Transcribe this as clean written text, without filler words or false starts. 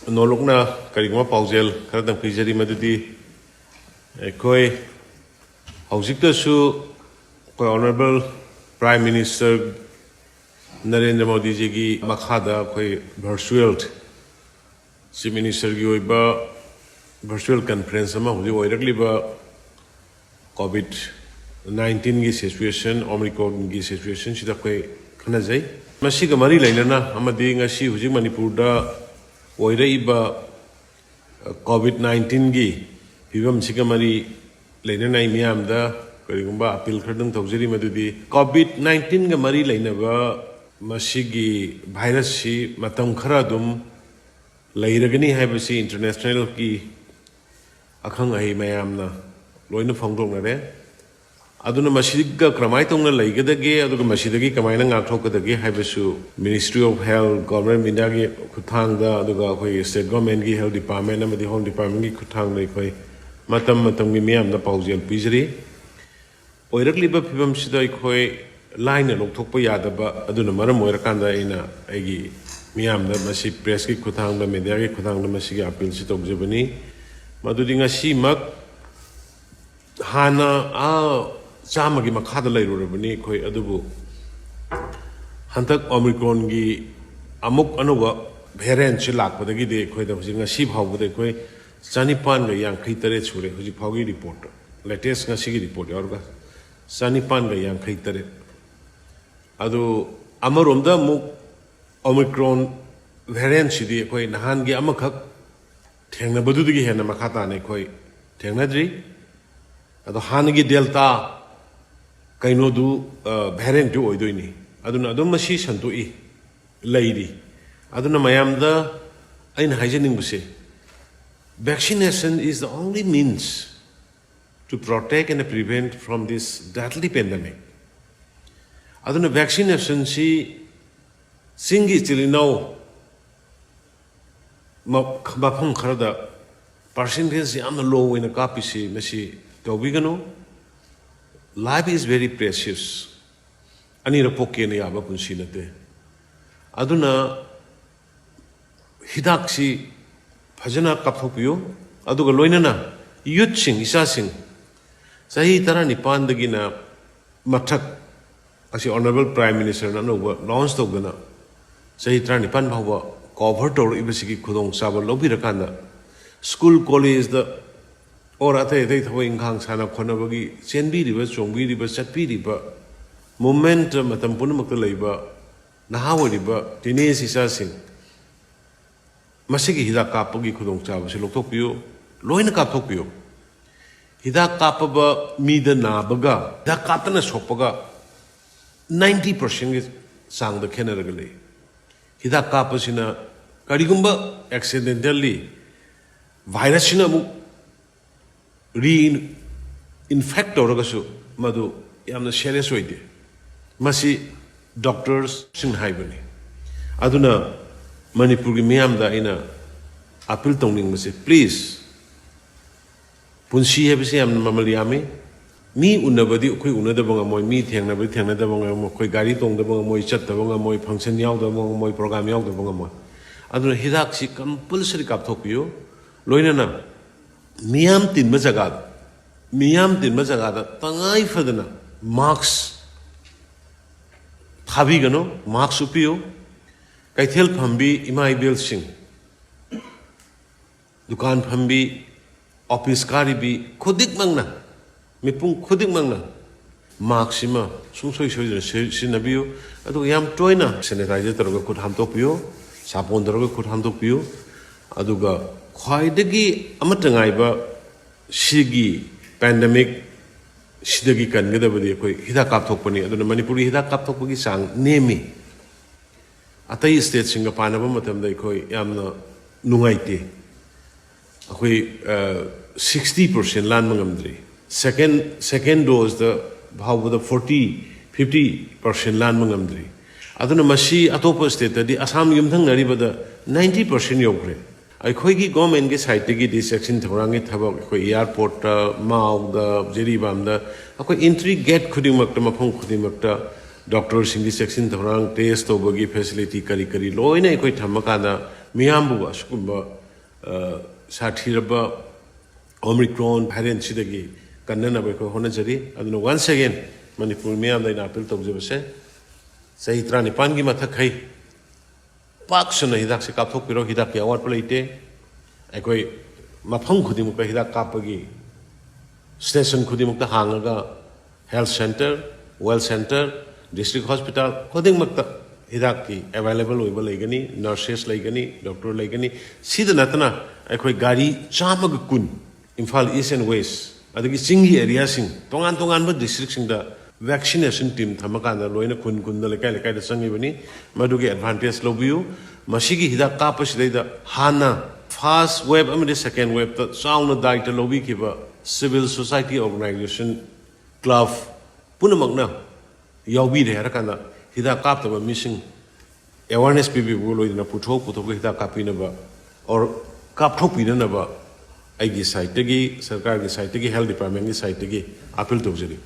nolokna karigma paujel karadang pijari madudi koi haujikta su koi honorable Prime Minister Narendra Modi ji ki makhada koi virtual Chief Minister ki oiba virtual conference ama huji oirakli ba COVID-19 ki situation Omicron ki situation sida koi khana jai masi ka mari lainana amadi ngasi huji Manipur da oiraiba COVID-19 ki fibam sika mari lainana miyam da karigumba appeal khadang tawjari madudi COVID-19 ga mari lainaba masigi virus si matam khara dum lairagani haibasi international ki akhang ai mayamna loina phangdongnare aduna masiga kramai tongna laigedage aduga masidagi kamaina ngakthokadage haibasu Ministry of Health Government Mindagi khuthangda aduga khoi State Government gi Health Department amadi Home Department gi khuthang lai khoi matam gi miyamna paujel pijri oirakliba phibam sida khoi line lokthokpa yadaba aduna maram oirakanda ina aigi miyamna masi press gi khuthangda media gi khuthangda masigi appeal si tokjebani madudi ngasi mak hana chama gi makhada lairurabani khoi adubu hantak Omicron gi amuk anuba variant si lakpadagi de khoi da huji ngasi phawbade khoi chanipan ga yankhai tare chure huji phawgi report latest ngasi gi report yorga chanipan ga yankhai tare adu amaromda muk Omicron variant si di khoi nahan gi amakhak thengna badudi gi hena makhata ne khoi thengnadri adu hangi delta kaino du variant du oidoini aduna adum masi santoi lairi aduna mayamda ain hygienic buse vaccination is the only means to protect and prevent from this deadly pandemic aduna vaccination si singi chilinau mafam kharada percentage am low in a kapisi masi tobigano life is very precious ani rapoke ne aba punsinate aduna hidak si phajana kaphopiyo aduga loinana youth sing isa sing sahi tara nipan dagina mathak asi honorable Prime Minister na no launch togana sahi tara nipan bhawa cover tor ibasigi khudong sabal lobirakanda school college the or athe they thoi inghang sana khonabagi chenbi riba chongbi riba chatpi riba moment matam punamak leiba nahawa riba teenage isa sing masigi hida kapagi khudong chaba se lokthokpiyo loina kapthokpiyo hida kapaba mida nabaga da kaptana sokpaga 90% ge sang da khenaraga lei hida kapasina karigumba accidentally virus sina mu re-infect oragasu madu yamna serious oide masi doctors sing haibani aduna Manipur gi miyamda ina appeal tongning mase please punsi hebse yamna mamaliami mi unabadi khoi unadabanga moi mi thengnabanga moi khoi gari tongdabanga moi chattabanga moi function yaudabanga moi program yaudabanga moi aduna hidak si compulsory kapthokpiyo loinana miyam tinba jaga da tangai fadana marks thabi gano marks upiyo kaithel phambi imai bel sing dukan phambi office kari bi khodik mangna mipung khodik mangna marksima sungsoi soi sinabiyo adu yam toina sanitizer toroga khut hamtokpiyo sapon toroga khut hamtokpiyo aduga khwaidagi amatangaiba sigi pandemic sidagi kangedabadi koi hida kapthokpani aduna Manipuri hida kapthokpagi sang nemi atai state singa panaba matamda koi yamna nungaite akoi 60% lan mangamdri second dose the bhaw the 50% lan mangamdri aduna masi atopa state di Assam yumthang naribada 90% yogre अखोई government के side की डिसेक्शन थोरांगे थबक अखोई airport माउद जेरीबाम अखोई entry gate खुदिमक मफम खुदिमक डॉक्टर सिंह सेक्शन थोरांग टेस्ट तौबगी फैसिलिटी करी करी लोइना अखोई थमकाना ꯃꯤꯌꯥꯝꯕꯨ ꯑꯁꯤꯒꯨꯝꯕ ꯁꯥꯊꯤꯔꯕ Omicron variant sidagi kannanaba ko honajari aduna once again Manipur miyamda ina appeal tawjabase sahi 35 gi mathak khai paksuna hidak se kapthok piro hidak ya awat pleite aikoi mafam khudimuk ka hidak kapagi station khudimuk ta hangaga health center well center district hospital khudimuk ta hidak ki available oiba legani nurses legani doctor legani sida natana aikoi gari chamaga kun Imphal East and West adagi chingi area sing tongan ba district sing da vaccination team thamakanda loina kun da lekai da sangi bani madugi advantage lobiu masigi hidak kapas da hana first wave amid second wave ta sound dai ta lobi ki ba civil society organization club punamagna yawbi de harakanda hidak kap ta ba missing awareness people loina puthok hidak kapina ba or kap thopina na ba aigi site tagi sarkar ki site tagi health department ki site tagi appeal tawjari